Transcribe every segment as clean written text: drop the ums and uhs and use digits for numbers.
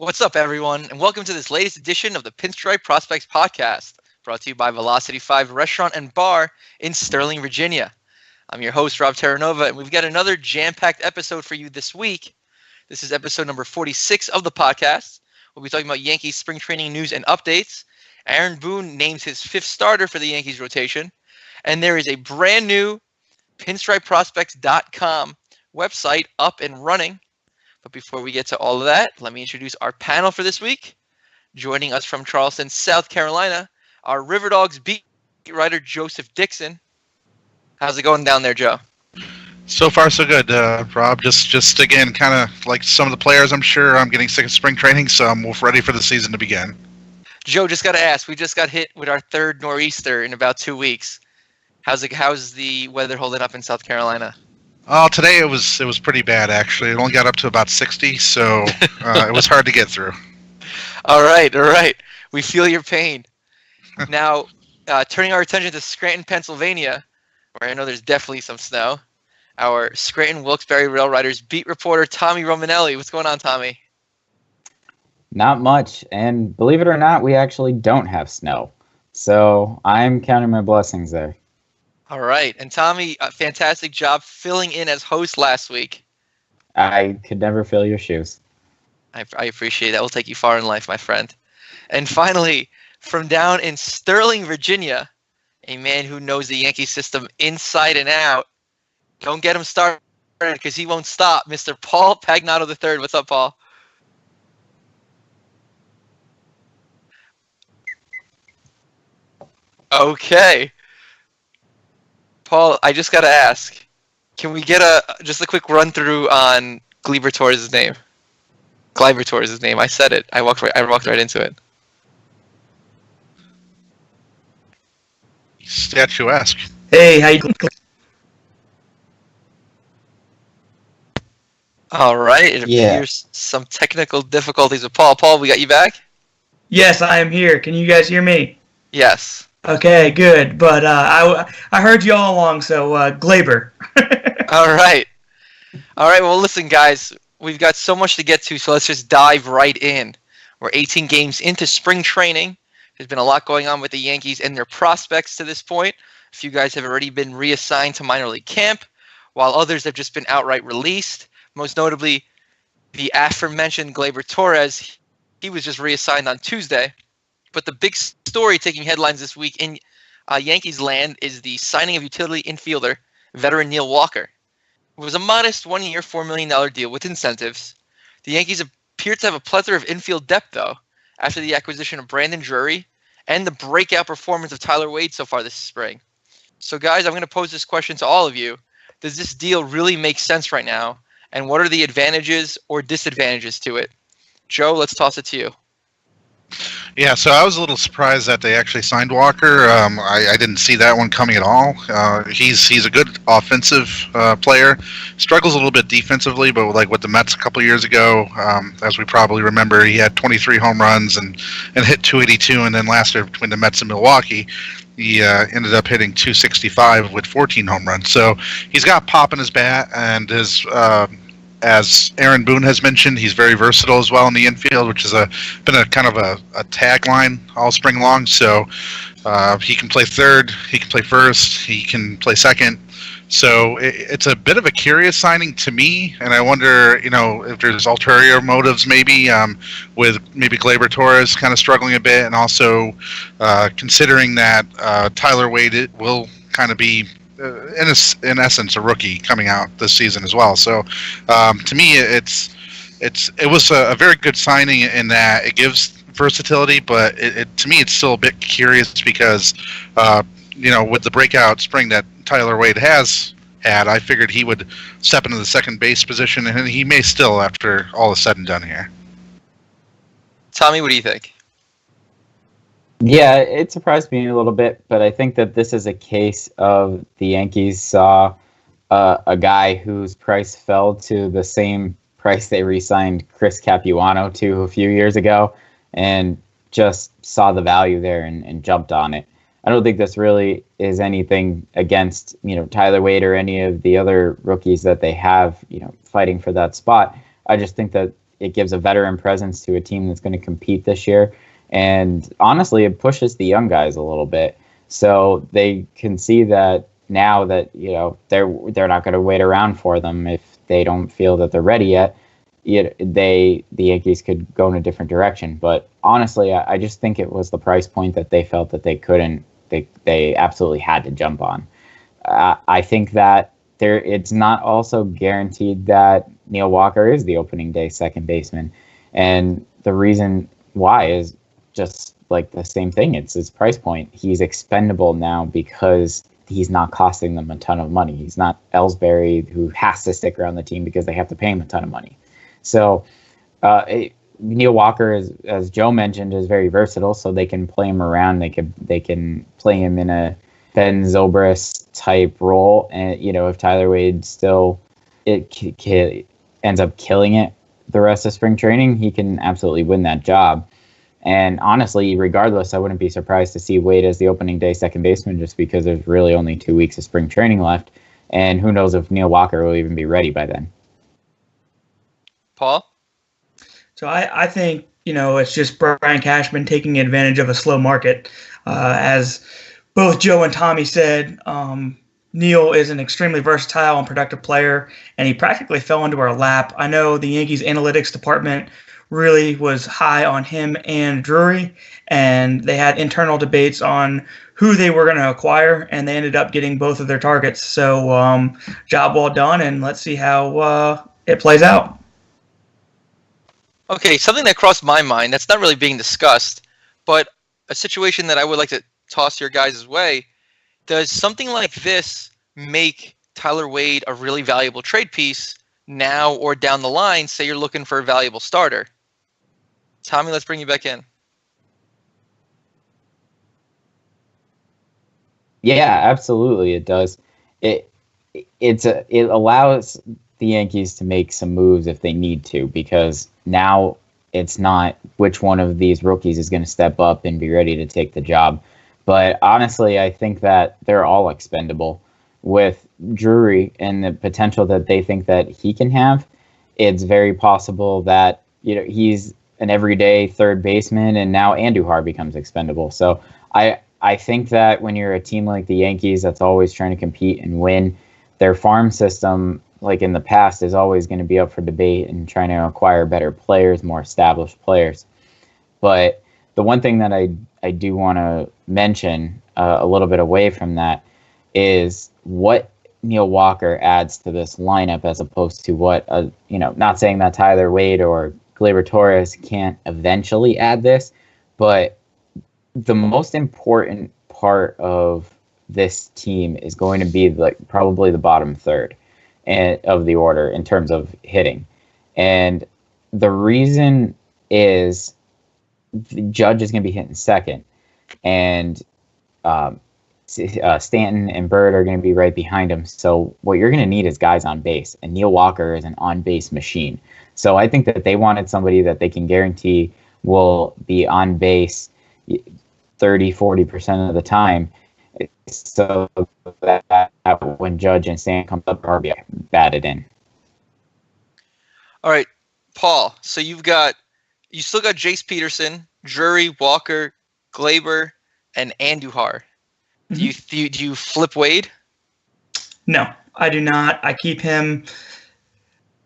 What's up, everyone, and welcome to this latest edition of the Pinstriped Prospects Podcast, brought to you by Velocity 5 Restaurant and Bar in Sterling, Virginia. I'm your host, Rob Terranova, and we've got another jam-packed episode for you this week. This is episode number 46 of the podcast. We'll be talking about Yankees spring training news and updates. Aaron Boone names his fifth starter for the Yankees rotation, and there is a brand new pinstripeprospects.com website up and running. But before we get to all of that, let me introduce our panel for this week. Joining us from Charleston, South Carolina, our River Dogs beat writer Joseph Dixon. How's it going down there, Joe? So far, so good, Rob. Just again, kind of like some of the players, I'm sure I'm getting sick of spring training, so I'm ready for the season to begin. Joe, just got to ask, we just got hit with our third nor'easter in about 2 weeks. How's the weather holding up in South Carolina? Oh, today it was pretty bad, actually. It only got up to about 60, so it was hard to get through. All right. We feel your pain. Now, turning our attention to Scranton, Pennsylvania, where I know there's definitely some snow, our Scranton Wilkes-Barre Rail Riders beat reporter Tommy Romanelli. What's going on, Tommy? Not much, and believe it or not, we actually don't have snow. So I'm counting my blessings there. All right. And Tommy, a fantastic job filling in as host last week. I could never fill your shoes. I appreciate that. We'll take you far in life, my friend. And finally, from down in Sterling, Virginia, a man who knows the Yankee system inside and out. Don't get him started because he won't stop. Mr. Paul Pagnato III. What's up, Paul? Okay. Paul, I just got to ask, can we get just a quick run through on Gleyber Torres' name? Gleyber Torres' name. I said it. I walked right into it. Statuesque. Hey, how you doing? All right. It appears some technical difficulties with Paul. Paul, we got you back? Yes, I am here. Can you guys hear me? Yes. Okay, good. But I heard you all along, so Gleyber. All right. Well, listen, guys, we've got so much to get to, so let's just dive right in. We're 18 games into spring training. There's been a lot going on with the Yankees and their prospects to this point. A few guys have already been reassigned to minor league camp, while others have just been outright released. Most notably, the aforementioned Gleyber Torres. He was just reassigned on Tuesday. But the big story taking headlines this week in Yankees land is the signing of utility infielder veteran Neil Walker. It was a modest one-year, $4 million deal with incentives. The Yankees appear to have a plethora of infield depth, though, after the acquisition of Brandon Drury and the breakout performance of Tyler Wade so far this spring. So, guys, I'm going to pose this question to all of you. Does this deal really make sense right now? And what are the advantages or disadvantages to it? Joe, let's toss it to you. Yeah, so I was a little surprised that they actually signed Walker. I didn't see that one coming at all. He's a good offensive player. Struggles a little bit defensively, but like with the Mets a couple years ago, as we probably remember, he had 23 home runs and hit 282, and then last year between the Mets and Milwaukee, he ended up hitting 265 with 14 home runs. So he's got pop in his bat, and his as Aaron Boone has mentioned, he's very versatile as well in the infield, which has been a kind of a tagline all spring long. So he can play third, he can play first, he can play second. So it's a bit of a curious signing to me, and I wonder, if there's ulterior motives maybe with maybe Gleyber Torres kind of struggling a bit, and also considering that Tyler Wade will kind of be in essence a rookie coming out this season as well. So to me it was a very good signing in that it gives versatility, but to me it's still a bit curious because with the breakout spring that Tyler Wade has had, I figured he would step into the second base position, and he may still after all is said and done here. Tommy, what do you think? Yeah, it surprised me a little bit, but I think that this is a case of the Yankees saw a guy whose price fell to the same price they re-signed Chris Capuano to a few years ago, and just saw the value there and jumped on it. I don't think this really is anything against Tyler Wade or any of the other rookies that they have fighting for that spot. I just think that it gives a veteran presence to a team that's going to compete this year. And honestly, it pushes the young guys a little bit. So they can see that now that, they're not going to wait around for them if they don't feel that they're ready yet. The Yankees could go in a different direction. But honestly, I just think it was the price point that they felt that they couldn't, they absolutely had to jump on. I think that it's not also guaranteed that Neil Walker is the opening day second baseman. And the reason why is just like the same thing. It's his price point. He's expendable now because he's not costing them a ton of money. He's not Ellsbury, who has to stick around the team because they have to pay him a ton of money. So Neil Walker, as Joe mentioned, is very versatile, so they can play him around. They can play him in a Ben Zobrist type role, and if Tyler Wade still ends up killing it the rest of spring training, he can absolutely win that job. And honestly, regardless, I wouldn't be surprised to see Wade as the opening day second baseman, just because there's really only 2 weeks of spring training left, and who knows if Neil Walker will even be ready by then. Paul? So I think, it's just Brian Cashman taking advantage of a slow market. As both Joe and Tommy said, Neil is an extremely versatile and productive player, and he practically fell into our lap. I know the Yankees analytics department really was high on him and Drury, and they had internal debates on who they were going to acquire, and they ended up getting both of their targets. So job well done, and let's see how it plays out. Okay, something that crossed my mind that's not really being discussed, but a situation that I would like to toss your guys' way. Does something like this make Tyler Wade a really valuable trade piece now or down the line? Say you're looking for a valuable starter. Tommy, let's bring you back in. Yeah, absolutely, it does. It allows the Yankees to make some moves if they need to, because now it's not which one of these rookies is going to step up and be ready to take the job. But honestly, I think that they're all expendable. With Drury and the potential that they think that he can have, it's very possible that he's an everyday third baseman, and now Andujar becomes expendable. So I think that when you're a team like the Yankees that's always trying to compete and win, their farm system, like in the past, is always going to be up for debate and trying to acquire better players, more established players. But the one thing that I do want to mention a little bit away from that is what Neil Walker adds to this lineup, as opposed to what, not saying that Tyler Wade or Gleyber Torres can't eventually add this, but the most important part of this team is going to be probably the bottom third of the order in terms of hitting. And the reason is Judge is going to be hitting second, and Stanton and Bird are going to be right behind him. So what you're going to need is guys on base, and Neil Walker is an on-base machine. So I think that they wanted somebody that they can guarantee will be on base 30-40% of the time, so that when Judge and Stanton comes up, are batted in. All right, Paul. So you still got Jace Peterson, Drury, Walker, Gleyber, and Andujar. Mm-hmm. Do you flip Wade? No, I do not. I keep him.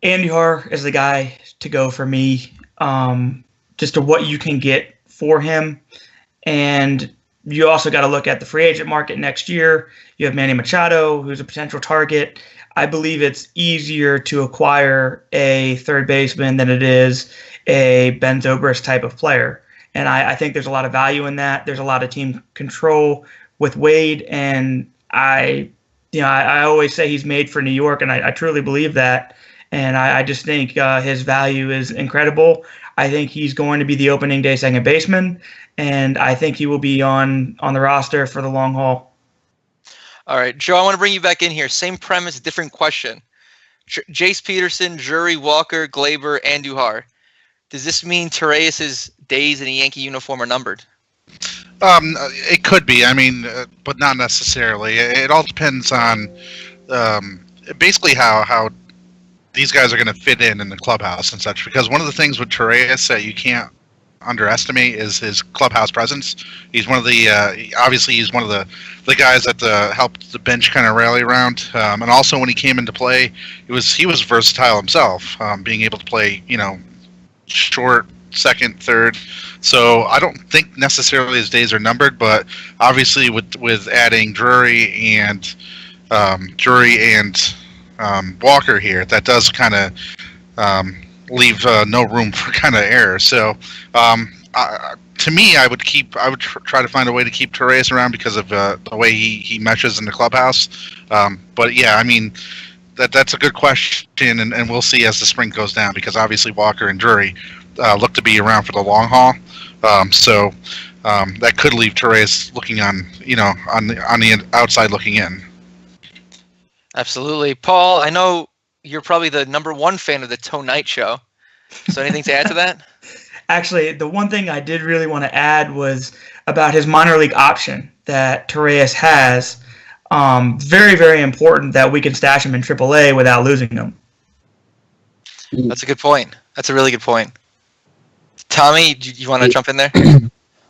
Andujar is the guy to go for me. Just to what you can get for him, and you also got to look at the free agent market next year. You have Manny Machado, who's a potential target. I believe it's easier to acquire a third baseman than it is a Ben Zobrist type of player. And I think there's a lot of value in that. There's a lot of team control with Wade. And I always say he's made for New York, and I truly believe that. And I just think his value is incredible. I think he's going to be the opening day second baseman, and I think he will be on the roster for the long haul. All right, Joe, I want to bring you back in here. Same premise, different question. Jace Peterson, Drury, Walker, Gleyber, Andujar. Does this mean Torres' days in a Yankee uniform are numbered? It could be. I mean, but not necessarily. It all depends on basically how these guys are going to fit in the clubhouse and such. Because one of the things with Torres that you can't underestimate is his clubhouse presence. He's one of the obviously he's one of the guys that helped the bench kind of rally around. And also when he came into play, he was versatile himself, being able to play short, second, third. So I don't think necessarily his days are numbered, but obviously with adding Drury and Walker here, that does kind of leave no room for kind of error. So to me, I would try to find a way to keep Torres around because of the way he meshes in the clubhouse. But yeah, I mean, that's a good question, and we'll see as the spring goes down, because obviously Walker and Drury look to be around for the long haul. So that could leave Torres looking on the outside looking in. Absolutely. Paul, I know you're probably the number one fan of the Tonight Show. So anything to add to that? Actually, the one thing I did really want to add was about his minor league option that Torres has. Very, very important that we can stash him in AAA without losing him. That's a good point. That's a really good point. Tommy, do you want to jump in there?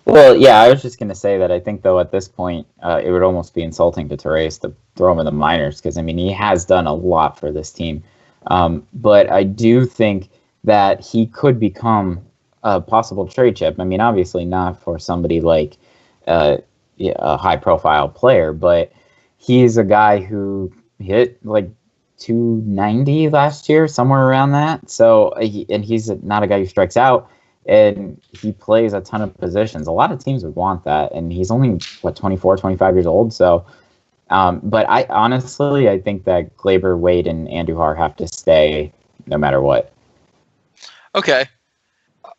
Well, yeah, I was just going to say that I think, though, at this point, it would almost be insulting to Torres to throw him in the minors, because, I mean, he has done a lot for this team. But I do think that he could become a possible trade chip. I mean, obviously not for somebody like a high-profile player, but he's a guy who hit like 290 last year, somewhere around that. So, and he's not a guy who strikes out. And he plays a ton of positions. A lot of teams would want that. And he's only, 24, 25 years old. So, but I think that Glaber, Wade, and Andujar have to stay no matter what. Okay.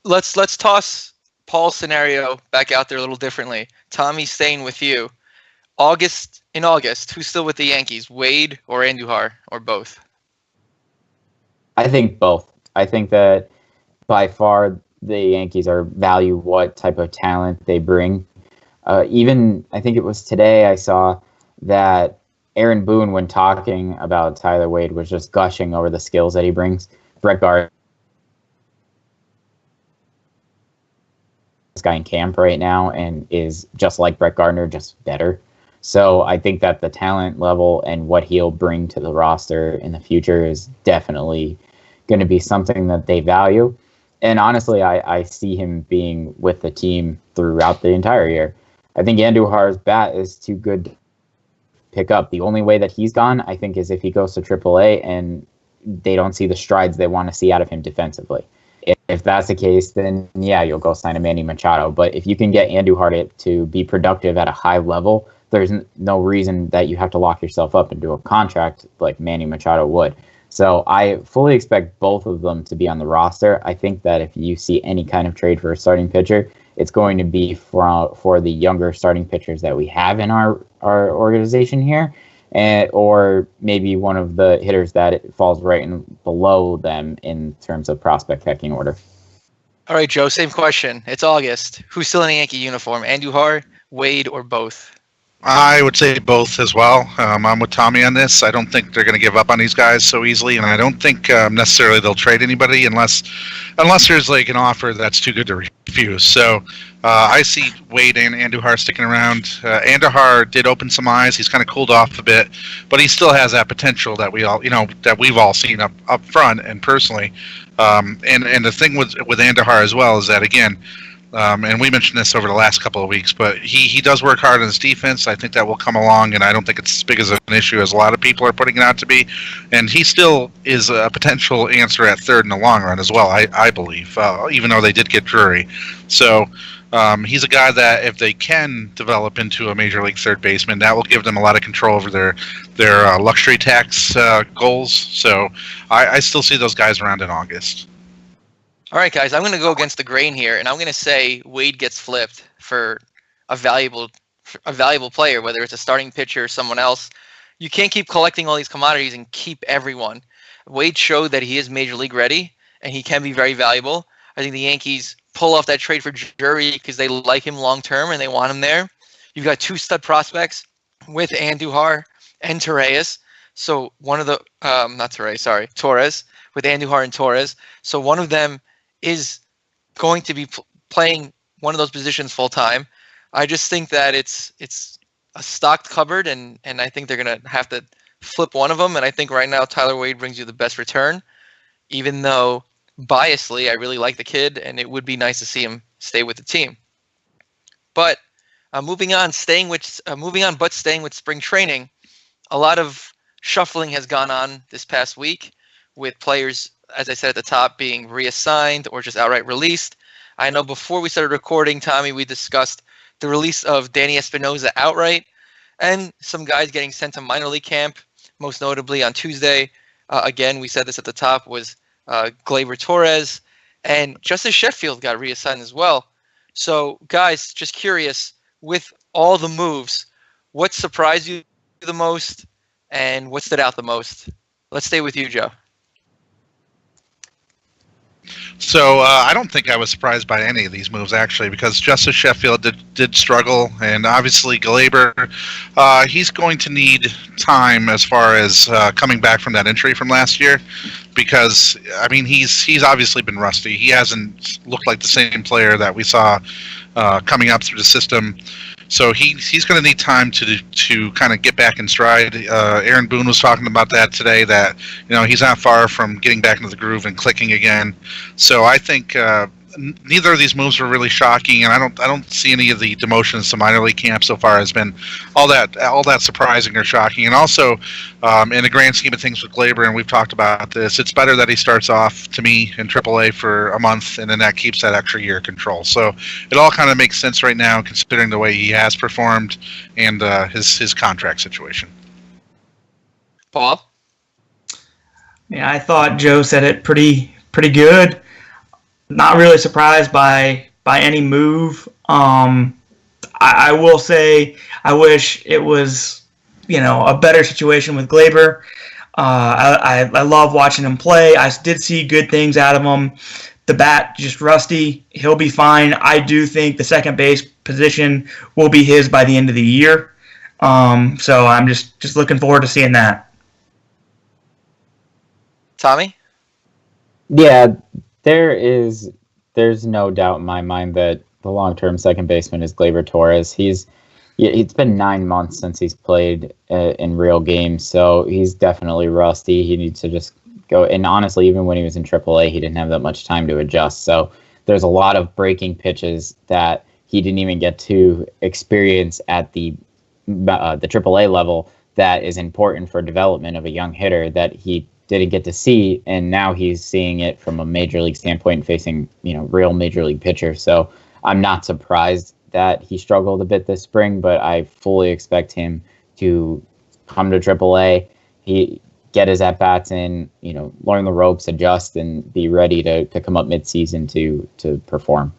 Let's toss Paul's scenario back out there a little differently. Tommy, staying with you. In August, who's still with the Yankees, Wade or Andujar, or both? I think both. I think that by far the Yankees value what type of talent they bring. Even, I think it was today, I saw that Aaron Boone, when talking about Tyler Wade, was just gushing over the skills that he brings. Brett Gardner, this guy in camp right now, and is just like Brett Gardner, just better. So I think that the talent level and what he'll bring to the roster in the future is definitely going to be something that they value. And honestly, I see him being with the team throughout the entire year. I think Andujar's bat is too good to pick up. The only way that he's gone, I think, is if he goes to AAA and they don't see the strides they want to see out of him defensively. If that's the case, then yeah, you'll go sign a Manny Machado. But if you can get Andujar to be productive at a high level, there's no reason that you have to lock yourself up into a contract like Manny Machado would. So I fully expect both of them to be on the roster. I think that if you see any kind of trade for a starting pitcher, it's going to be for the younger starting pitchers that we have in our organization here, or maybe one of the hitters that falls right below them in terms of prospect pecking order. All right, Joe, same question. It's August. Who's still in a Yankee uniform, Andujar, Wade, or both? I would say both as well. I'm with Tommy on this. I don't think they're going to give up on these guys so easily, and I don't think necessarily they'll trade anybody unless there's like an offer that's too good to refuse. So I see Wade and Andujar sticking around. Andujar did open some eyes. He's kind of cooled off a bit, but he still has that potential that we've all seen up front and personally. And the thing with Andujar as well is that, again, and we mentioned this over the last couple of weeks, but he does work hard on his defense. I think that will come along, and I don't think it's as big as an issue as a lot of people are putting it out to be. And he still is a potential answer at third in the long run as well, I believe, even though they did get Drury. So he's a guy that if they can develop into a major league third baseman, that will give them a lot of control over their luxury tax goals. So I still see those guys around in August. All right, guys, I'm going to go against the grain here, and I'm going to say Wade gets flipped for a valuable player, whether it's a starting pitcher or someone else. You can't keep collecting all these commodities and keep everyone. Wade showed that he is major league ready, and he can be very valuable. I think the Yankees pull off that trade for Drury because they like him long term and they want him there. You've got two stud prospects with Andujar and Torres. So one of the Torres. with Andujar and Torres. So one of them is going to be playing one of those positions full time. I just think that it's a stocked cupboard, and I think they're going to have to flip one of them. And I think right now Tyler Wade brings you the best return, even though biasly I really like the kid, and it would be nice to see him stay with the team. But moving on, but staying with spring training, a lot of shuffling has gone on this past week with players, as I said at the top, being reassigned or just outright released. I know before we started recording, Tommy, we discussed the release of Danny Espinosa outright and some guys getting sent to minor league camp, most notably on Tuesday. Again, we said this at the top, was Gleyber Torres, and Justice Sheffield got reassigned as well. So, guys, just curious, with all the moves, what surprised you the most and what stood out the most? Let's stay with you, Joe. So I don't think I was surprised by any of these moves, actually, because Justice Sheffield did struggle, and obviously Gleyber, he's going to need time as far as coming back from that injury from last year, because, I mean, he's obviously been rusty. He hasn't looked like the same player that we saw coming up through the system. So he's going to need time to kind of get back in stride. Aaron Boone was talking about that today, that he's not far from getting back into the groove and clicking again. So I think neither of these moves were really shocking, and I don't see any of the demotions to minor league camp so far has been all that surprising or shocking. And also, in the grand scheme of things with Gleyber, and we've talked about this, it's better that he starts off, to me, in AAA for a month, and then that keeps that extra year of control. So it all kind of makes sense right now, considering the way he has performed and his contract situation. Paul? Yeah, I thought Joe said it pretty good. Not really surprised by any move. I will say I wish it was a better situation with Gleyber. I love watching him play. I did see good things out of him. The bat just rusty. He'll be fine. I do think the second base position will be his by the end of the year. So I'm just looking forward to seeing that. Tommy? Yeah, there's no doubt in my mind that the long-term second baseman is Gleyber Torres. It's been 9 months since he's played in real games, so he's definitely rusty. He needs to just go. And honestly, even when he was in AAA, he didn't have that much time to adjust. So there's a lot of breaking pitches that he didn't even get to experience at the AAA level that is important for development of a young hitter that he didn't get to see, and now he's seeing it from a major league standpoint, facing real major league pitchers. So I'm not surprised that he struggled a bit this spring, but I fully expect him to come to AAA, get his at bats in, learn the ropes, adjust, and be ready to come up midseason to perform.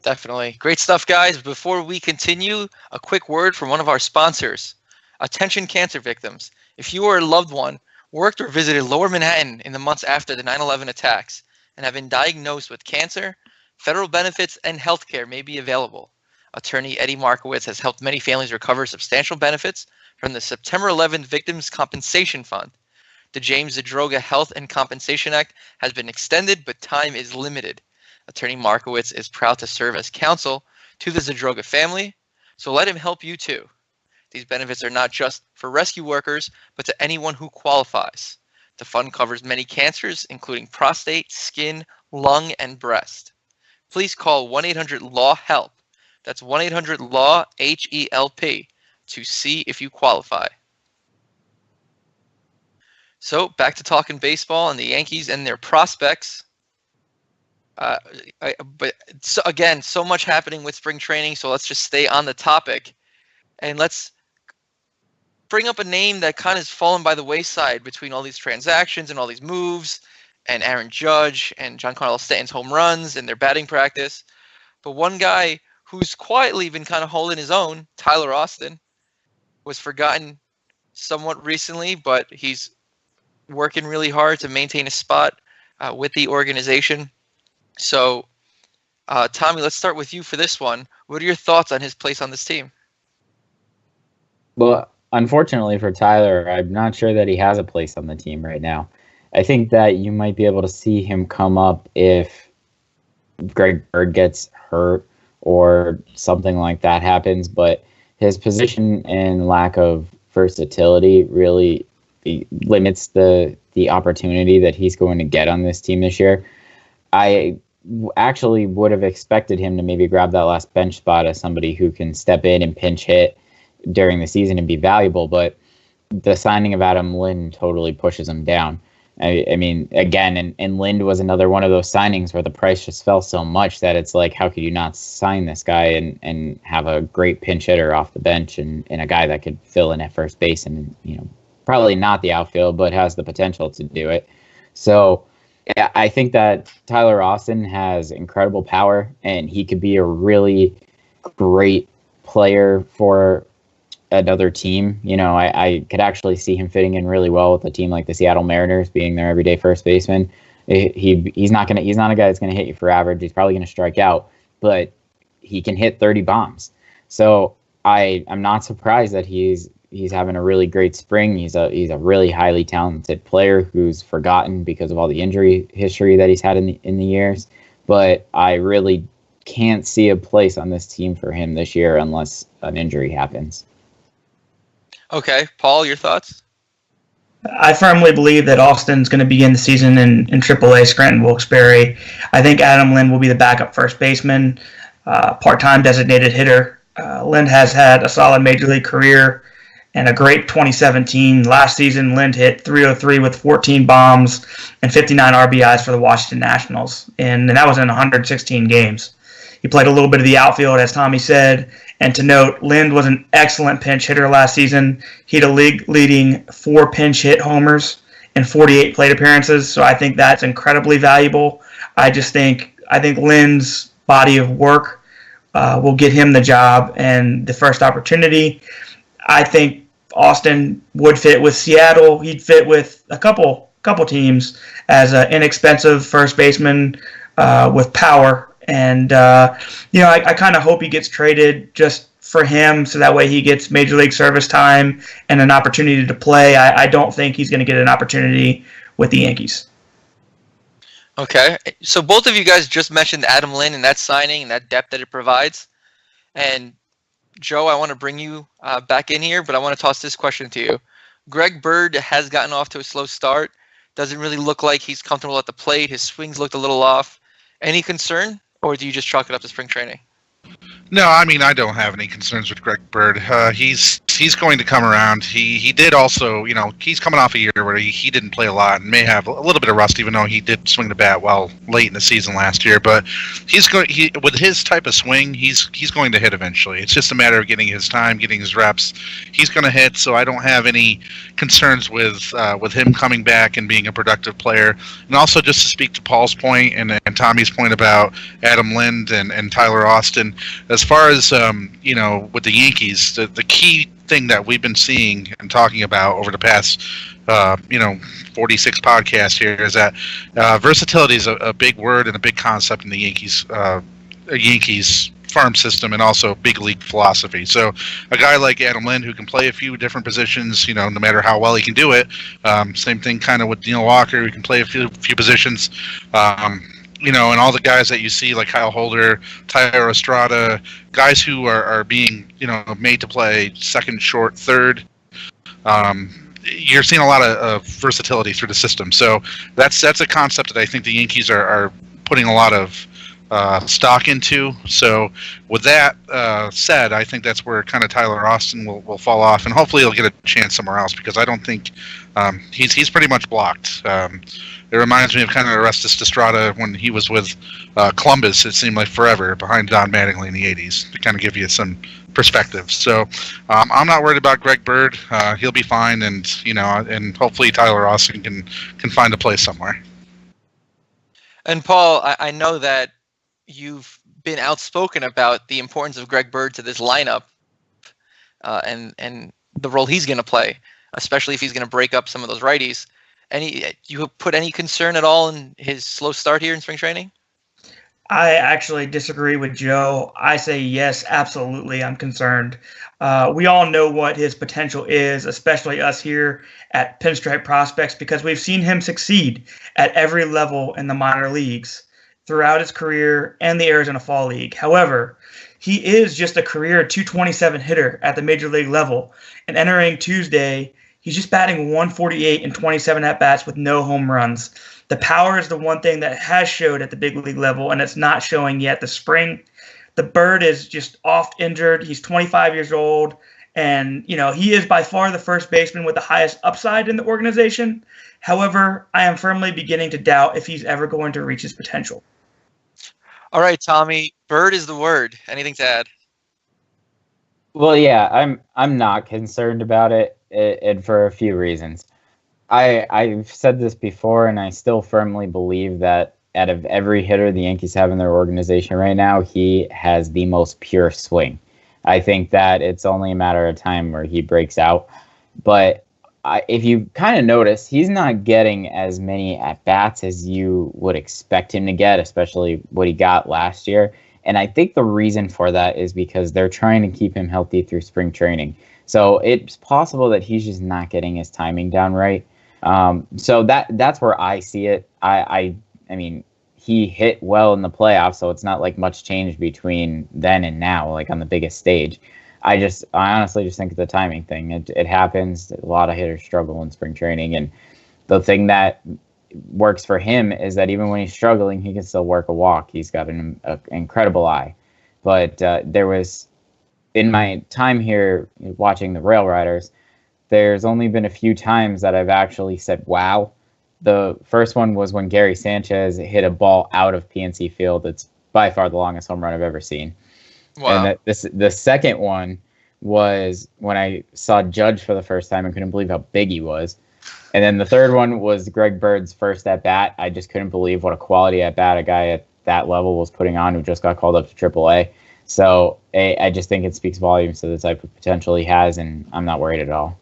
Definitely. Great stuff, guys. Before we continue, a quick word from one of our sponsors. Attention cancer victims. If you or a loved one worked or visited Lower Manhattan in the months after the 9/11 attacks and have been diagnosed with cancer, federal benefits and health care may be available. Attorney Eddie Markowitz has helped many families recover substantial benefits from the September 11th Victims Compensation Fund. The James Zadroga Health and Compensation Act has been extended, but time is limited. Attorney Markowitz is proud to serve as counsel to the Zadroga family, so let him help you too. These benefits are not just for rescue workers, but to anyone who qualifies. The fund covers many cancers, including prostate, skin, lung, and breast. Please call 1-800-LAW-HELP. That's 1-800-LAW-HELP to see if you qualify. So back to talking baseball and the Yankees and their prospects. Again, so much happening with spring training, so let's just stay on the topic. And let's bring up a name that kind of has fallen by the wayside between all these transactions and all these moves and Aaron Judge and Giancarlo Stanton's home runs and their batting practice. But one guy who's quietly been kind of holding his own, Tyler Austin, was forgotten somewhat recently, but he's working really hard to maintain a spot with the organization. So, Tommy, let's start with you for this one. What are your thoughts on his place on this team? Well, unfortunately for Tyler, I'm not sure that he has a place on the team right now. I think that you might be able to see him come up if Greg Bird gets hurt or something like that happens, but his position and lack of versatility really limits the opportunity that he's going to get on this team this year. I actually would have expected him to maybe grab that last bench spot as somebody who can step in and pinch hit during the season and be valuable, but the signing of Adam Lind totally pushes him down. I mean, again, and Lind was another one of those signings where the price just fell so much that it's like, how could you not sign this guy and have a great pinch hitter off the bench and a guy that could fill in at first base and, probably not the outfield, but has the potential to do it. So I think that Tyler Austin has incredible power, and he could be a really great player for another team. I could actually see him fitting in really well with a team like the Seattle Mariners, being their everyday first baseman. He's not a guy that's gonna hit you for average. He's probably gonna strike out, but he can hit 30 bombs. So I'm not surprised that he's having a really great spring. He's a really highly talented player who's forgotten because of all the injury history that he's had in the years. But I really can't see a place on this team for him this year unless an injury happens. Okay, Paul, your thoughts? I firmly believe that Austin's going to begin the season in AAA Scranton Wilkes-Barre. I think Adam Lind will be the backup first baseman, part-time designated hitter. Lind has had a solid major league career and a great 2017. Last season, Lind hit .303 with 14 bombs and 59 RBIs for the Washington Nationals, and that was in 116 games. He played a little bit of the outfield, as Tommy said. And to note, Lind was an excellent pinch hitter last season. He had a league-leading 4 pinch hit homers in 48 plate appearances, so I think that's incredibly valuable. I think Lind's body of work will get him the job and the first opportunity. I think Austin would fit with Seattle. He'd fit with a couple teams as an inexpensive first baseman with power. And, I kind of hope he gets traded just for him so that way he gets major league service time and an opportunity to play. I don't think he's going to get an opportunity with the Yankees. Okay. So both of you guys just mentioned Adam Lind and that signing and that depth that it provides. And, Joe, I want to bring you back in here, but I want to toss this question to you. Greg Bird has gotten off to a slow start. Doesn't really look like he's comfortable at the plate. His swings looked a little off. Any concern? Or do you just chalk it up to spring training? No, I mean, I don't have any concerns with Greg Bird. He's going to come around. He did also, he's coming off a year where he didn't play a lot and may have a little bit of rust, even though he did swing the bat well late in the season last year. But with his type of swing, he's going to hit eventually. It's just a matter of getting his time, getting his reps. He's going to hit, so I don't have any concerns with him coming back and being a productive player. And also, just to speak to Paul's point and Tommy's point about Adam Lind and Tyler Austin, as far as with the Yankees, the key thing that we've been seeing and talking about over the past 46 podcasts here is that versatility is a big word and a big concept in the Yankees farm system and also big league philosophy. So a guy like Adam Lind who can play a few different positions, no matter how well he can do it. Same thing kind of with Neil Walker, who can play a few positions. And all the guys that you see like Kyle Holder, Tyler Estrada, guys who are being, made to play second, short, third. You're seeing a lot of versatility through the system. So that's a concept that I think the Yankees are putting a lot of stock into. So with that said, I think that's where kind of Tyler Austin will fall off, and hopefully he'll get a chance somewhere else because I don't think he's pretty much blocked. It reminds me of kind of Orestes Estrada when he was with Columbus. It seemed like forever behind Don Mattingly in the 80s to kind of give you some perspective. So I'm not worried about Greg Bird. He'll be fine, and and hopefully Tyler Austin can find a place somewhere. And Paul, I know that you've been outspoken about the importance of Greg Bird to this lineup and the role he's going to play, especially if he's going to break up some of those righties. You put any concern at all in his slow start here in spring training? I actually disagree with Joe. I say yes, absolutely. I'm concerned. We all know what his potential is, especially us here at Pinstriped Prospects, because we've seen him succeed at every level in the minor leagues throughout his career and the Arizona Fall League. However, he is just a career 227 hitter at the major league level. And entering Tuesday, he's just batting 148 and 27 at-bats with no home runs. The power is the one thing that has showed at the big league level, and it's not showing yet. The spring, the bird is just oft injured. He's 25 years old, and he is by far the first baseman with the highest upside in the organization. However, I am firmly beginning to doubt if he's ever going to reach his potential. All right, Tommy, bird is the word. Anything to add? Well, yeah, I'm not concerned about it, and for a few reasons. I've said this before, and I still firmly believe that out of every hitter the Yankees have in their organization right now, he has the most pure swing. I think that it's only a matter of time where he breaks out. But if you kind of notice, he's not getting as many at-bats as you would expect him to get, especially what he got last year. And I think the reason for that is because they're trying to keep him healthy through spring training. So it's possible that he's just not getting his timing down right. So that's where I see it. I mean, he hit well in the playoffs, so it's not like much change between then and now, like on the biggest stage. I honestly just think it's a timing thing. It happens. A lot of hitters struggle in spring training, and the thing that works for him is that even when he's struggling, he can still work a walk. He's got an incredible eye. But there was, in my time here watching the Rail Riders, there's only been a few times that I've actually said, wow. The first one was when Gary Sanchez hit a ball out of PNC Field. It's by far the longest home run I've ever seen. Wow. And the second one was when I saw Judge for the first time and couldn't believe how big he was. And then the third one was Greg Bird's first at-bat. I just couldn't believe what a quality at-bat a guy at that level was putting on who just got called up to AAA. So I just think it speaks volumes to the type of potential he has, and I'm not worried at all.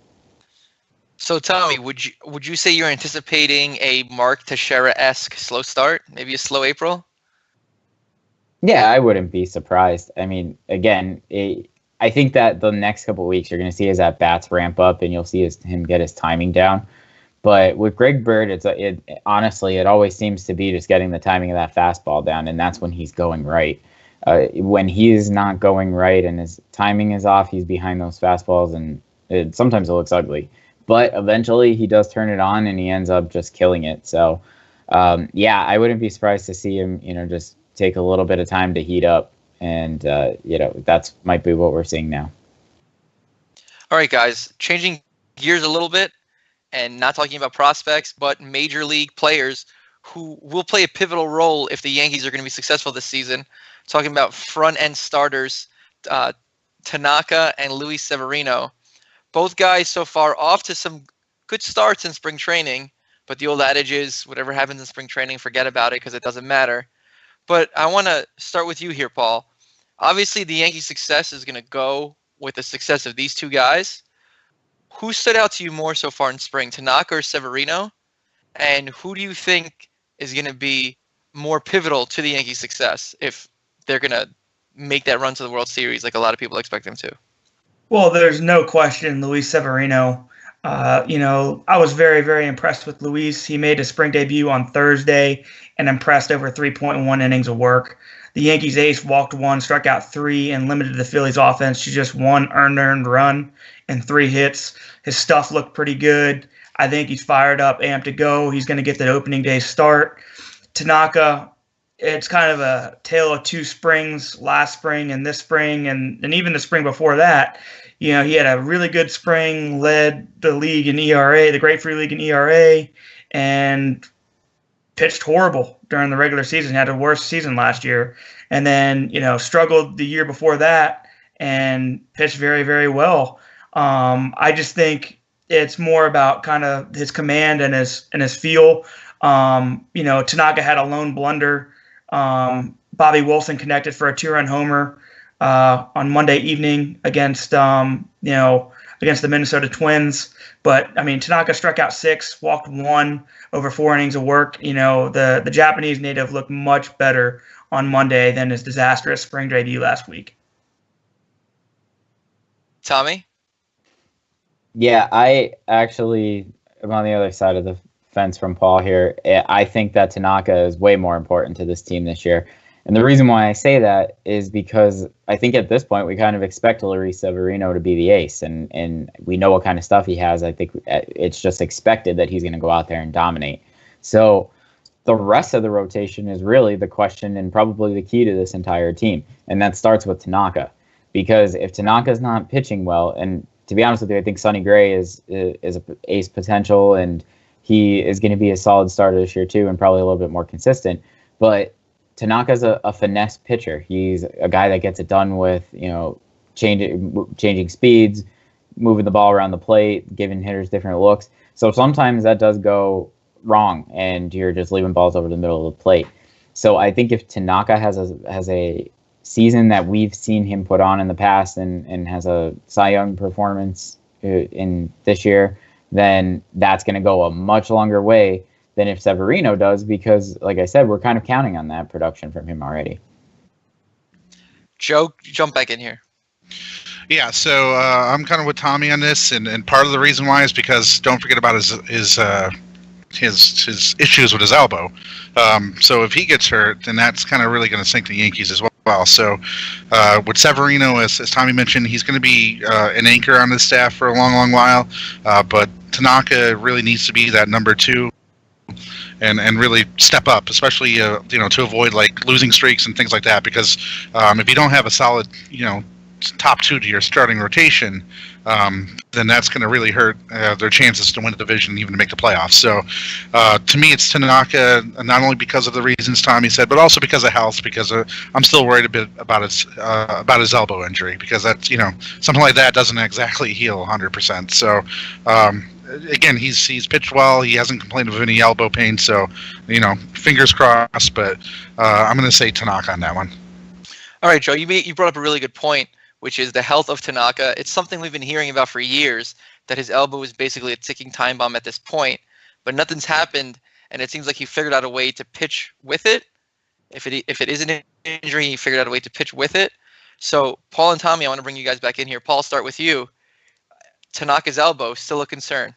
So, Tommy, would you say you're anticipating a Mark Teixeira-esque slow start? Maybe a slow April? Yeah, I wouldn't be surprised. I mean, again, I think that the next couple of weeks you're going to see his at-bats ramp up, and you'll see him get his timing down. But with Greg Bird, honestly, it always seems to be just getting the timing of that fastball down, and that's when he's going right. When he is not going right and his timing is off, he's behind those fastballs, and sometimes it looks ugly. But eventually he does turn it on, and he ends up just killing it. So, yeah, I wouldn't be surprised to see him, just take a little bit of time to heat up. And, that's might be what we're seeing now. All right, guys, changing gears a little bit and not talking about prospects, but major league players who will play a pivotal role if the Yankees are going to be successful this season. Talking about front-end starters, Tanaka and Luis Severino. Both guys so far off to some good starts in spring training, but the old adage is whatever happens in spring training, forget about it because it doesn't matter. But I want to start with you here, Paul. Obviously, the Yankees' success is going to go with the success of these two guys. Who stood out to you more so far in spring, Tanaka or Severino? And who do you think is going to be more pivotal to the Yankees' success if they're going to make that run to the World Series like a lot of people expect them to? Well, there's no question, Luis Severino. I was very, very impressed with Luis. He made his spring debut on Thursday and impressed over 3.1 innings of work. The Yankees ace walked 1, struck out 3, and limited the Phillies offense to just 1 earned run and 3 hits. His stuff looked pretty good. I think he's fired up, amped to go. He's going to get that opening day start. Tanaka, it's kind of a tale of two springs, last spring and this spring, and even the spring before that. He had a really good spring, led the league in ERA, the Grapefruit League in ERA, and pitched horrible during the regular season. He had a worst season last year. And then, struggled the year before that and pitched very, very well. I just think it's more about kind of his command and his feel. Tanaka had a lone blunder. Bobby Wilson connected for a 2-run homer on Monday evening against the Minnesota Twins. But Tanaka struck out 6, walked 1 over 4 innings of work. The Japanese native looked much better on Monday than his disastrous spring debut last week. Tommy? Yeah, I actually am on the other side of the fence from Paul here. I think that Tanaka is way more important to this team this year. And the reason why I say that is because I think at this point we kind of expect Luis Severino to be the ace, and we know what kind of stuff he has. I think it's just expected that he's going to go out there and dominate. So the rest of the rotation is really the question and probably the key to this entire team, and that starts with Tanaka. Because if Tanaka's not pitching well, and to be honest with you, I think Sonny Gray is a ace potential, and he is going to be a solid starter this year too, and probably a little bit more consistent. But Tanaka's a finesse pitcher. He's a guy that gets it done with, changing speeds, moving the ball around the plate, giving hitters different looks. So sometimes that does go wrong, and you're just leaving balls over the middle of the plate. So I think if Tanaka has a season that we've seen him put on in the past and has a Cy Young performance in this year, then that's going to go a much longer way than if Severino does, because, like I said, we're kind of counting on that production from him already. Joe, jump back in here. Yeah, so I'm kind of with Tommy on this, and part of the reason why is because don't forget about his issues with his elbow. So if he gets hurt, then that's kind of really going to sink the Yankees as well. So with Severino, as Tommy mentioned, he's going to be an anchor on the staff for a long, long while. But Tanaka really needs to be that number two and really step up, especially to avoid like losing streaks and things like that. Because if you don't have a solid top two to your starting rotation, then that's going to really hurt their chances to win the division and even to make the playoffs. So to me, it's Tanaka, not only because of the reasons Tommy said, but also because of health, because I'm still worried a bit about his elbow injury, because that's, something like that doesn't exactly heal 100%. So again, he's pitched well. He hasn't complained of any elbow pain. So, fingers crossed, but I'm going to say Tanaka on that one. All right, Joe, you brought up a really good point, which is the health of Tanaka. It's something we've been hearing about for years, that his elbow is basically a ticking time bomb at this point, but nothing's happened, and it seems like he figured out a way to pitch with it. If it is an injury, he figured out a way to pitch with it. So, Paul and Tommy, I want to bring you guys back in here. Paul, start with you. Tanaka's elbow, still a concern?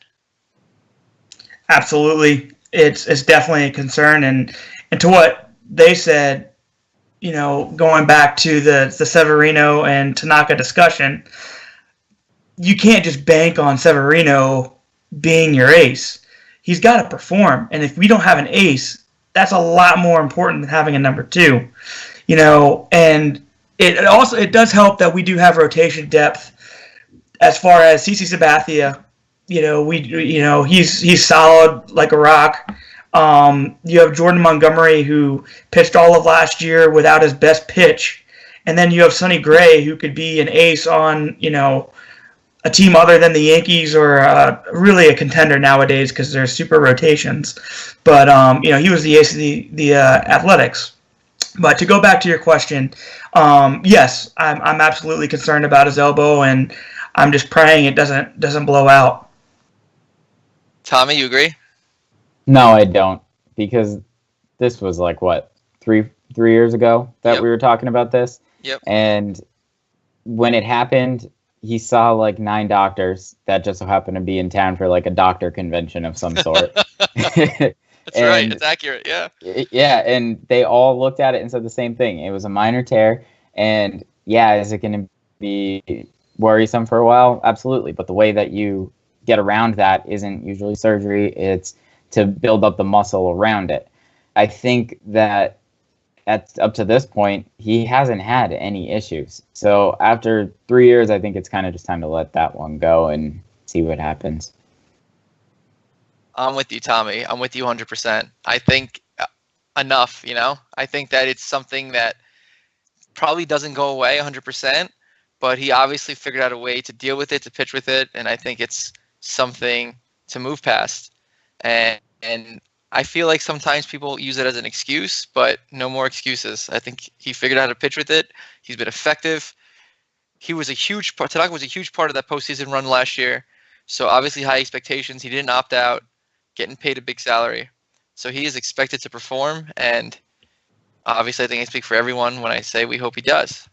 Absolutely. It's definitely a concern, and to what they said, going back to the Severino and Tanaka discussion, you can't just bank on Severino being your ace. He's got to perform. And if we don't have an ace, that's a lot more important than having a number two. And it does help that we do have rotation depth as far as CC Sabathia. He's solid like a rock. You have Jordan Montgomery, who pitched all of last year without his best pitch. And then you have Sonny Gray, who could be an ace on, a team other than the Yankees, or really a contender nowadays because there's super rotations. But, he was the ace of the Athletics. But to go back to your question, yes, I'm absolutely concerned about his elbow, and I'm just praying it doesn't blow out. Tommy, you agree? No, I don't, because this was like, what, three years ago that we were talking about this? Yep. And when it happened, he saw like 9 doctors that just so happened to be in town for like a doctor convention of some sort. That's right. It's accurate. Yeah. Yeah. And they all looked at it and said the same thing. It was a minor tear. And yeah, is it going to be worrisome for a while? Absolutely. But the way that you get around that isn't usually surgery. It's to build up the muscle around it. I think that up to this point, he hasn't had any issues. So after 3 years, I think it's kind of just time to let that one go and see what happens. I'm with you, Tommy. I'm with you 100%. I think enough, I think that it's something that probably doesn't go away 100%, but he obviously figured out a way to deal with it, to pitch with it, and I think it's something to move past. And I feel like sometimes people use it as an excuse, but no more excuses. I think he figured out how to pitch with it. He's been effective. Tanaka was a huge part of that postseason run last year. So obviously high expectations. He didn't opt out, getting paid a big salary. So he is expected to perform. And Obviously, I think I speak for everyone when I say we hope he does.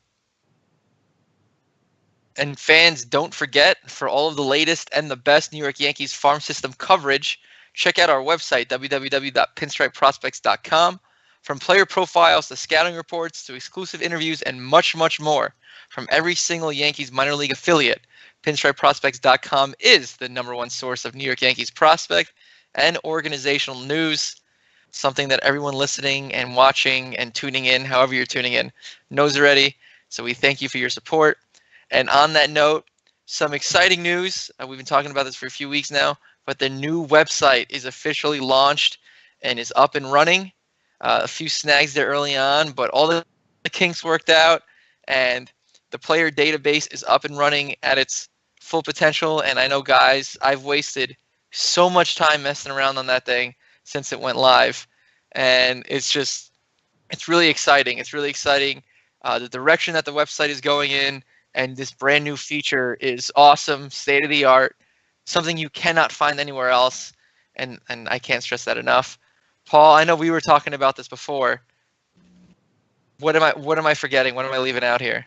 And fans, don't forget, for all of the latest and the best New York Yankees farm system coverage, check out our website, www.pinstripeprospects.com. From player profiles to scouting reports to exclusive interviews and much, much more from every single Yankees minor league affiliate, pinstripeprospects.com is the #1 source of New York Yankees prospect and organizational news, something that everyone listening and watching and tuning in, however you're tuning in, knows already. So we thank you for your support. And on that note, some exciting news. We've been talking about this for a few weeks now, but the new website is officially launched and is up and running. A few snags there early on, but all the kinks worked out, and the player database is up and running at its full potential. And I know, guys, I've wasted so much time messing around on that thing since it went live, and it's really exciting. It's really exciting. The direction that the website is going in, and this brand new feature is awesome, state of the art, something you cannot find anywhere else, and I can't stress that enough. Paul, I know we were talking about this before. What am I forgetting? What am I leaving out here?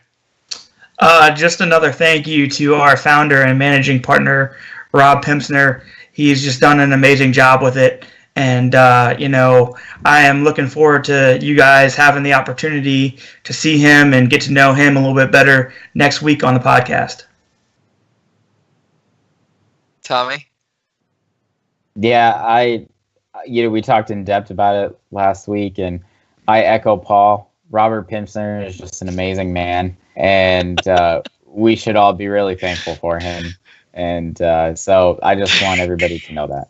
Just another thank you to our founder and managing partner, Rob Pimpsner. He's just done an amazing job with it. And, I am looking forward to you guys having the opportunity to see him and get to know him a little bit better next week on the podcast. Tommy? Yeah, we talked in depth about it last week, and I echo Paul. Robert Pimpsner is just an amazing man, and we should all be really thankful for him. And so I just want everybody to know that.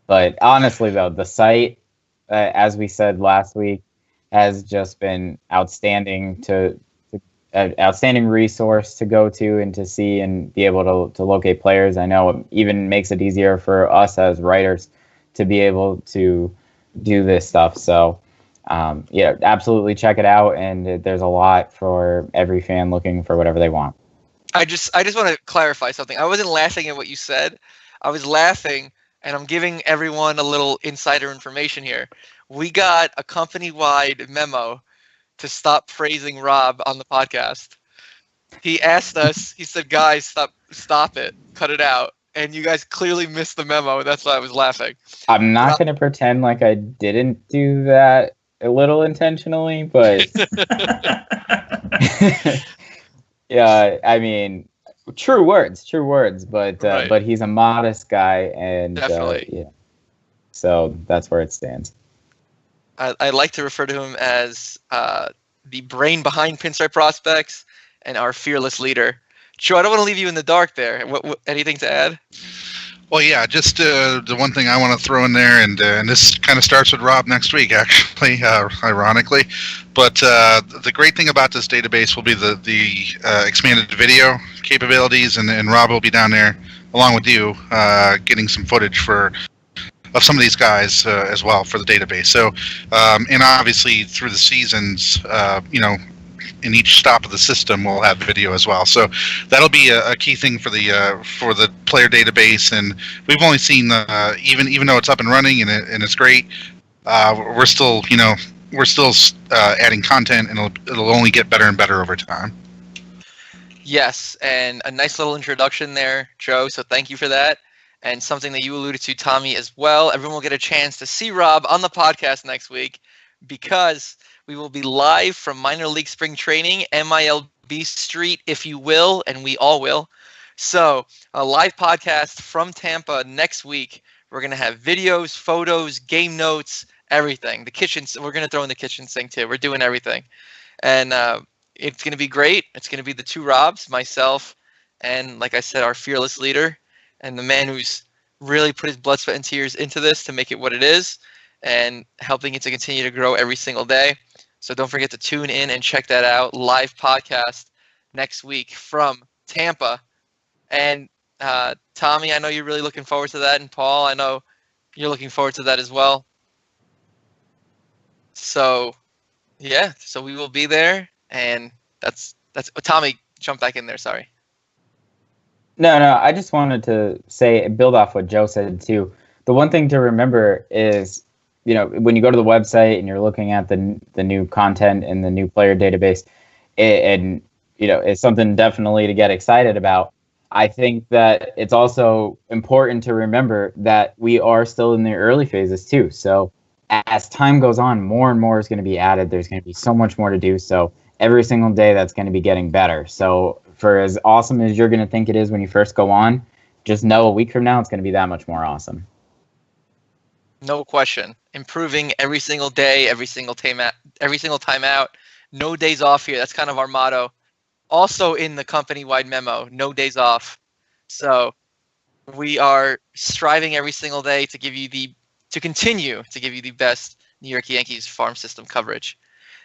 But honestly, though, the site, as we said last week, has just been outstanding outstanding resource to go to and to see and be able to locate players. I know it even makes it easier for us as writers to be able to do this stuff. So, absolutely check it out. And there's a lot for every fan looking for whatever they want. I just want to clarify something. I wasn't laughing at what you said. I was laughing, and I'm giving everyone a little insider information here. We got a company-wide memo to stop praising Rob on the podcast. He asked us, he said, guys, stop it, cut it out. And you guys clearly missed the memo. That's why I was laughing. I'm not going to pretend like I didn't do that a little intentionally, but yeah, I mean, true words, but right. But he's a modest guy, and definitely. So that's where it stands. I like to refer to him as the brain behind Pinstripe Prospects and our fearless leader. Joe, I don't want to leave you in the dark there. What anything to add? Well, yeah, just the one thing I want to throw in there, and this kind of starts with Rob next week, actually, ironically. But the great thing about this database will be the expanded video capabilities, and Rob will be down there along with you, getting some footage of some of these guys as well for the database. So, and obviously through the seasons, in each stop of the system, we'll have video as well. So that'll be a key thing for the player database. And we've only seen even though it's up and running and it's great, we're still adding content, and it'll only get better and better over time. Yes, and a nice little introduction there, Joe. So thank you for that. And something that you alluded to, Tommy, as well. Everyone will get a chance to see Rob on the podcast next week, because we will be live from minor league spring training, MILB Street, if you will, and we all will. So a live podcast from Tampa next week. We're going to have videos, photos, game notes, everything. The kitchen, we're going to throw in the kitchen sink too. We're doing everything. And it's going to be great. It's going to be the two Robs, myself, and like I said, our fearless leader, and the man who's really put his blood, sweat, and tears into this to make it what it is, and helping it to continue to grow every single day. So don't forget to tune in and check that out. Live podcast next week from Tampa. And Tommy, I know you're really looking forward to that. And Paul, I know you're looking forward to that as well. So, yeah, so we will be there. And that's Tommy, jump back in there. Sorry. No, I just wanted to build off what Joe said too. The one thing to remember is when you go to the website and you're looking at the new content and the new player database, it's something definitely to get excited about. I think that it's also important to remember that we are still in the early phases too. So as time goes on, more and more is going to be added. There's going to be so much more to do. So every single day that's going to be getting better. So for as awesome as you're going to think it is when you first go on, just know a week from now it's going to be that much more awesome. No question. Improving every single day, every single time out. No days off here. That's kind of our motto. Also in the company-wide memo, no days off. So we are striving every single day to continue to give you the best New York Yankees farm system coverage.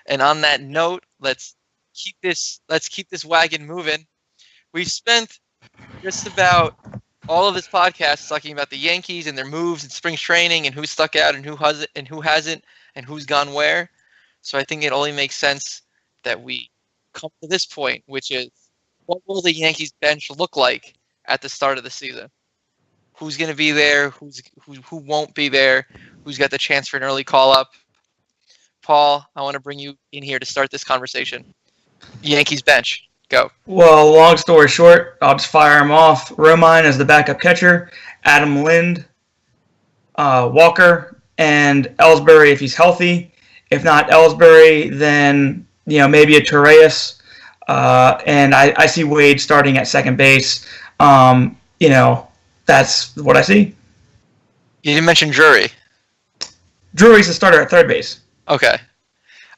And on that note, let's keep this wagon moving. We've spent just about all of this podcast talking about the Yankees and their moves and spring training and who stuck out and who hasn't and who's gone where. So I think it only makes sense that we come to this point, which is what will the Yankees bench look like at the start of the season? Who's going to be there? Who won't be there? Who's got the chance for an early call-up? Paul, I want to bring you in here to start this conversation. Yankees bench, go. Well, long story short, I'll just fire him off. Romine as the backup catcher, Adam Lind, Walker, and Ellsbury if he's healthy. If not Ellsbury, then maybe a Torres. And I see Wade starting at second base. That's what I see. You didn't mention Drury. Drury's the starter at third base. Okay.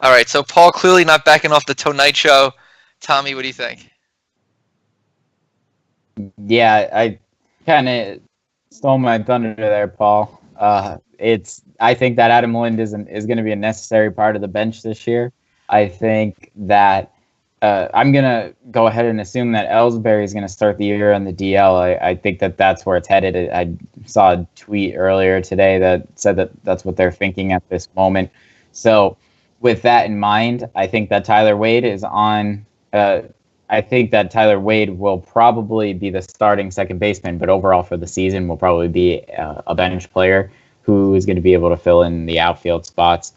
All right. So Paul clearly not backing off the Tonight Show. Tommy, what do you think? Yeah, I kind of stole my thunder there, Paul. I think that Adam Lind is going to be a necessary part of the bench this year. I think that I'm going to go ahead and assume that Ellsbury is going to start the year on the DL. I think that that's where it's headed. I saw a tweet earlier today that said that that's what they're thinking at this moment. So with that in mind, I think that Tyler Wade is on. I think that Tyler Wade will probably be the starting second baseman, but overall for the season will probably be a bench player who is going to be able to fill in the outfield spots.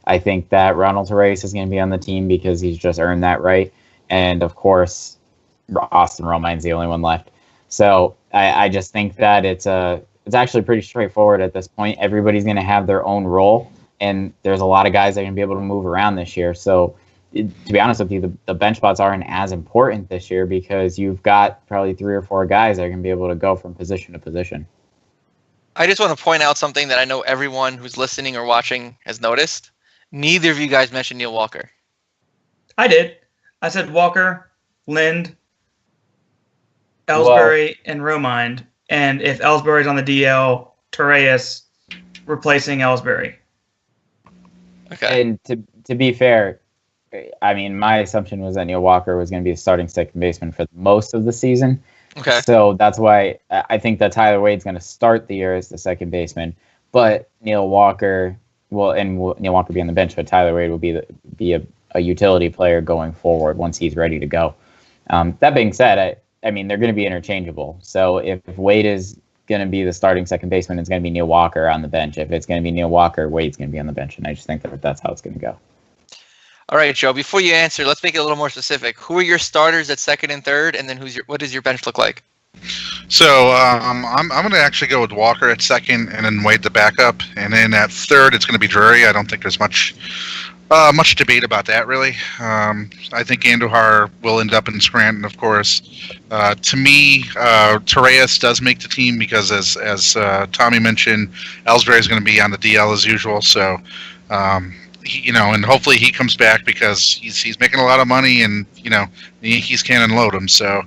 I think that Ronald Torres is going to be on the team because he's just earned that right. And, of course, Austin Romine's the only one left. So I just think that it's actually pretty straightforward at this point. Everybody's going to have their own role, and there's a lot of guys that are going to be able to move around this year. So, to be honest with you, the bench spots aren't as important this year because you've got probably 3 or 4 guys that are going to be able to go from position to position. I just want to point out something that I know everyone who's listening or watching has noticed. Neither of you guys mentioned Neil Walker. I did. I said Walker, Lind, Ellsbury, and Romine. And if Ellsbury's on the DL, Torres replacing Ellsbury. Okay. And to be fair, I mean, my assumption was that Neil Walker was going to be the starting second baseman for most of the season. Okay. So that's why I think that Tyler Wade's going to start the year as the second baseman, but Neil Walker will be on the bench, but Tyler Wade will be a utility player going forward once he's ready to go. That being said, I mean, they're going to be interchangeable. So if Wade is going to be the starting second baseman, it's going to be Neil Walker on the bench. If it's going to be Neil Walker, Wade's going to be on the bench, and I just think that that's how it's going to go. All right, Joe, before you answer, let's make it a little more specific. Who are your starters at second and third, and then what does your bench look like? So I'm going to actually go with Walker at second and then Wade the backup. And then at third, it's going to be Drury. I don't think there's much debate about that, really. I think Andujar will end up in Scranton, of course. To me, Torres does make the team because, as Tommy mentioned, Ellsbury is going to be on the DL as usual. So, and hopefully he comes back because he's making a lot of money, and the Yankees can't unload him. So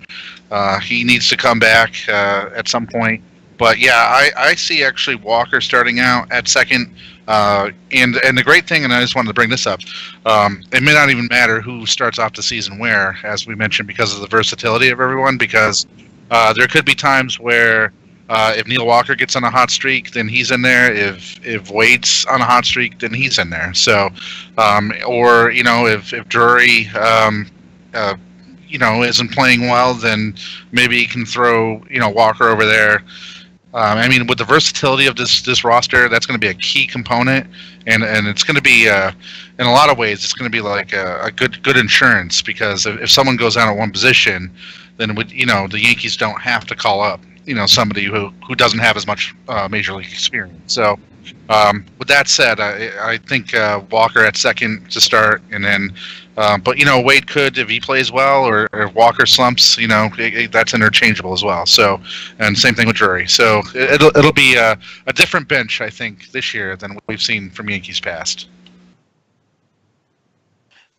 he needs to come back at some point. But yeah, I see actually Walker starting out at second. And the great thing, and I just wanted to bring this up, it may not even matter who starts off the season where, as we mentioned, because of the versatility of everyone, because there could be times where if Neil Walker gets on a hot streak, then he's in there. If Wade's on a hot streak, then he's in there. So, or if Drury, isn't playing well, then maybe he can throw Walker over there. I mean, with the versatility of this roster, that's going to be a key component, and it's going to be in a lot of ways, it's going to be like a good insurance, because if someone goes down at one position, then the Yankees don't have to call up somebody who doesn't have as much major league experience. So with that said, I think Walker at second to start, and then but Wade could, if he plays well, or if Walker slumps, that's interchangeable as well. So, and same thing with Drury. So it'll be a different bench, I think, this year than we've seen from Yankees past.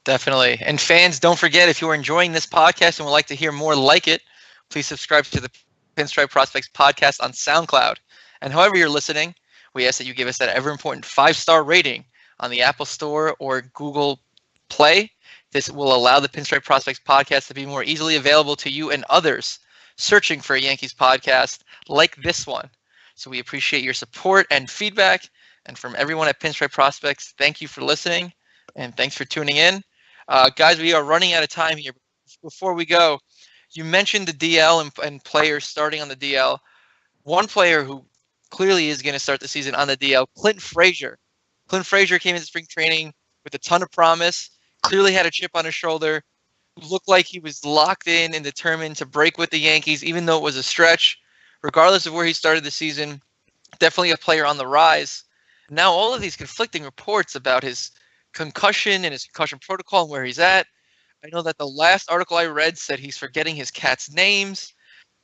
Definitely. And fans, don't forget, if you are enjoying this podcast and would like to hear more like it, please subscribe to the Pinstriped Prospects Podcast on SoundCloud. And however you're listening, we ask that you give us that ever-important 5-star rating on the Apple Store or Google Play. This will allow the Pinstriped Prospects Podcast to be more easily available to you and others searching for a Yankees podcast like this one. So we appreciate your support and feedback. And from everyone at Pinstriped Prospects, thank you for listening, and thanks for tuning in. Guys, we are running out of time here. Before we go, you mentioned the DL and players starting on the DL. One player who clearly is going to start the season on the DL, Clint Frazier. Clint Frazier came into spring training with a ton of promise, clearly had a chip on his shoulder, looked like he was locked in and determined to break with the Yankees, even though it was a stretch. Regardless of where he started the season, definitely a player on the rise. Now all of these conflicting reports about his concussion and his concussion protocol and where he's at. I know that the last article I read said he's forgetting his cat's names,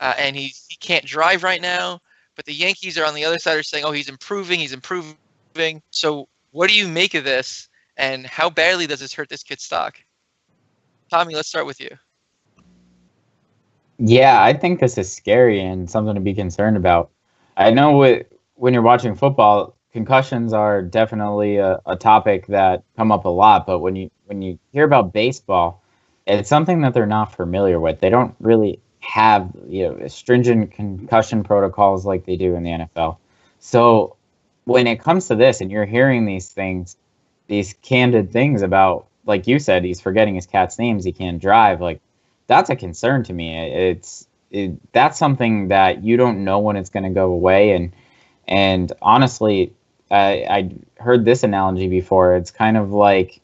and he can't drive right now. But the Yankees are on the other side are saying, oh, he's improving. So what do you make of this, and how badly does this hurt this kid's stock? Tommy, let's start with you. Yeah, I think this is scary and something to be concerned about. I know when you're watching football, concussions are definitely a topic that come up a lot, but when you hear about baseball, it's something that they're not familiar with. They don't really have stringent concussion protocols like they do in the NFL. So when it comes to this, and you're hearing these things, these candid things about, like you said, he's forgetting his cat's names, he can't drive, like that's a concern to me. That's something that you don't know when it's going to go away, and honestly, I heard this analogy before. It's kind of like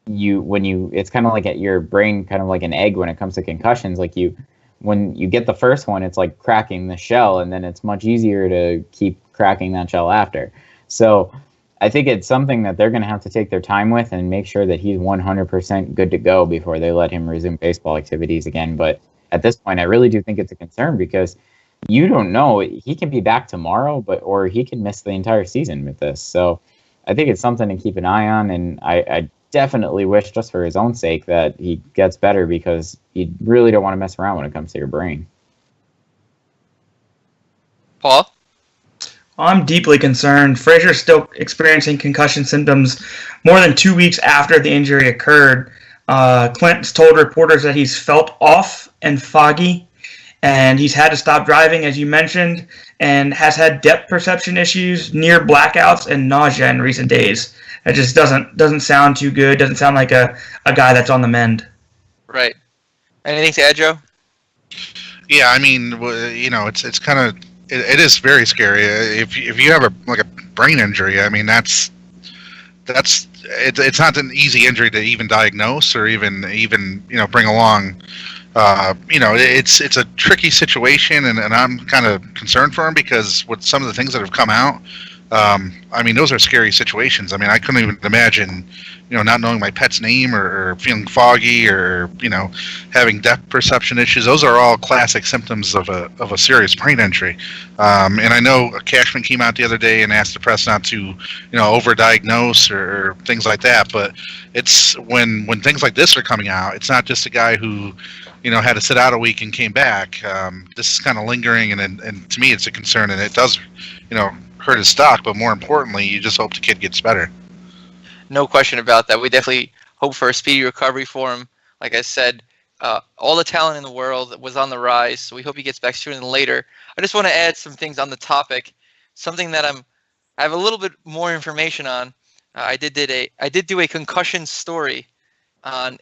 it's kind of like at your brain, kind of like an egg when it comes to concussions. Like when you get the first one, it's like cracking the shell, and then it's much easier to keep cracking that shell after. So I think it's something that they're going to have to take their time with and make sure that he's 100% good to go before they let him resume baseball activities again. But at this point, I really do think it's a concern, because you don't know. He can be back tomorrow, or he can miss the entire season with this. So I think it's something to keep an eye on, and I definitely wish, just for his own sake, that he gets better, because you really don't want to mess around when it comes to your brain. Paul? I'm deeply concerned. Frazier's still experiencing concussion symptoms more than 2 weeks after the injury occurred. Clint's told reporters that he's felt off and foggy, and he's had to stop driving, as you mentioned, and has had depth perception issues, near blackouts, and nausea in recent days. It just doesn't sound too good. Doesn't sound like a guy that's on the mend. Right. Anything to add, Joe? Yeah, I mean, it's kind of it is very scary. If you have a brain injury, I mean it's not an easy injury to even diagnose or even bring along. It's a tricky situation, and I'm kind of concerned for him, because with some of the things that have come out, I mean, those are scary situations. I mean, I couldn't even imagine, not knowing my pet's name, or feeling foggy, or having depth perception issues. Those are all classic symptoms of a serious brain injury. And I know Cashman came out the other day and asked the press not to overdiagnose or things like that. But it's when things like this are coming out, it's not just a guy who had to sit out a week and came back. This is kind of lingering, and to me, it's a concern, and it does hurt his stock. But more importantly, you just hope the kid gets better. No question about that. We definitely hope for a speedy recovery for him. Like I said, all the talent in the world was on the rise, so we hope he gets back sooner than later. I just want to add some things on the topic, something that I have a little bit more information on. I did do a concussion story on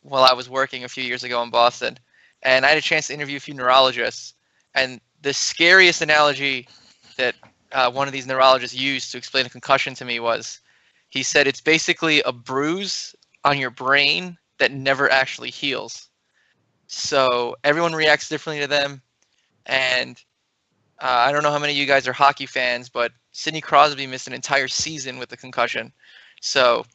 while I was working a few years ago in Boston, and I had a chance to interview a few neurologists. And the scariest analogy that one of these neurologists used to explain a concussion to me was, he said it's basically a bruise on your brain that never actually heals. So everyone reacts differently to them. And I don't know how many of you guys are hockey fans, but Sidney Crosby missed an entire season with the concussion. So,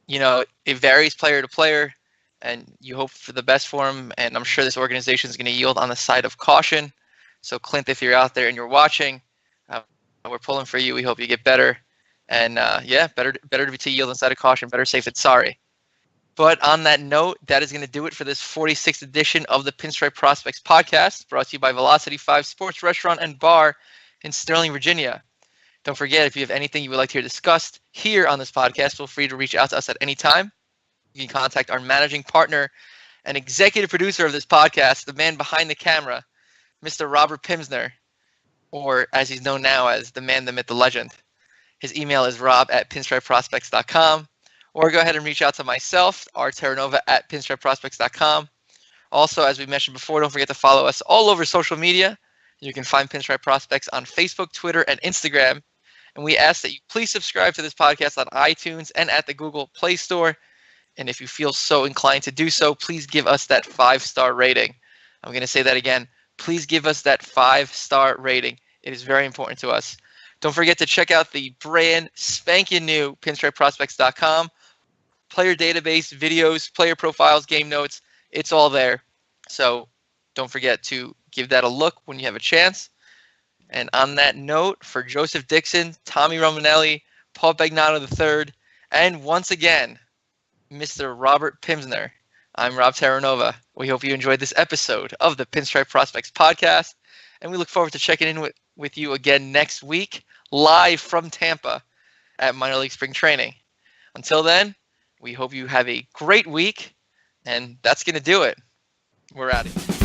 it varies player to player, and you hope for the best for him. And I'm sure this organization is going to yield on the side of caution. So, Clint, if you're out there and you're watching, we're pulling for you. We hope you get better. And better to yield on the side of caution. Better safe than sorry. But on that note, that is going to do it for this 46th edition of the Pinstriped Prospects Podcast, brought to you by Velocity 5 Sports Restaurant and Bar in Sterling, Virginia. Don't forget, if you have anything you would like to hear discussed here on this podcast, feel free to reach out to us at any time. You can contact our managing partner and executive producer of this podcast, the man behind the camera, Mr. Robert Pimsner, or as he's known now as the man, the myth, the legend. His email is rob@pinstripeprospects.com. Or go ahead and reach out to myself, rterranova @pinstripeprospects.com. Also, as we mentioned before, don't forget to follow us all over social media. You can find Pinstripe Prospects on Facebook, Twitter, and Instagram. And we ask that you please subscribe to this podcast on iTunes and at the Google Play Store. And if you feel so inclined to do so, please give us that 5-star rating. I'm going to say that again. Please give us that 5-star rating. It is very important to us. Don't forget to check out the brand spanking new pinstripeprospects.com. Player database, videos, player profiles, game notes. It's all there. So don't forget to give that a look when you have a chance. And on that note, for Joseph Dixon, Tommy Romanelli, Paul Bagnano III, and once again, Mr. Robert Pimsner, I'm Rob Terranova. We hope you enjoyed this episode of the Pinstripe Prospects Podcast. And we look forward to checking in with you again next week, live from Tampa at Minor League Spring Training. Until then, we hope you have a great week, and that's going to do it. We're out of here.